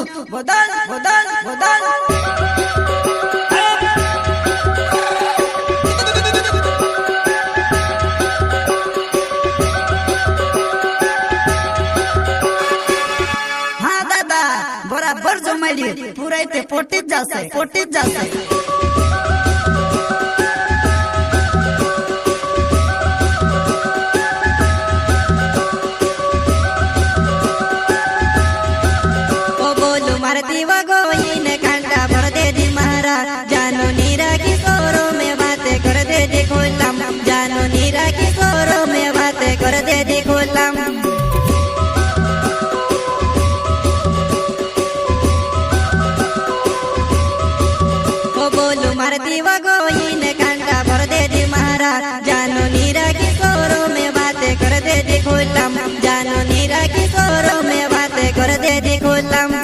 बदल बदल बदल हाँ दादा बराबर जमाइली पूरा ते पोटीत जासे पोटीत जासे दीवा गोइन कांटा भर दे दी महारा जानो नीरा किशोरों में बातें कर दे दी खोलम जानो नीरा किशोरों में बातें कर दे दी खोलम ओ बोलू मार दीवा गोइन कांटा भर दे दी महारा जानो नीरा किशोरों में बातें कर दे दी खोलम जानो नीरा किशोरों में बातें कर दे दी खोलम।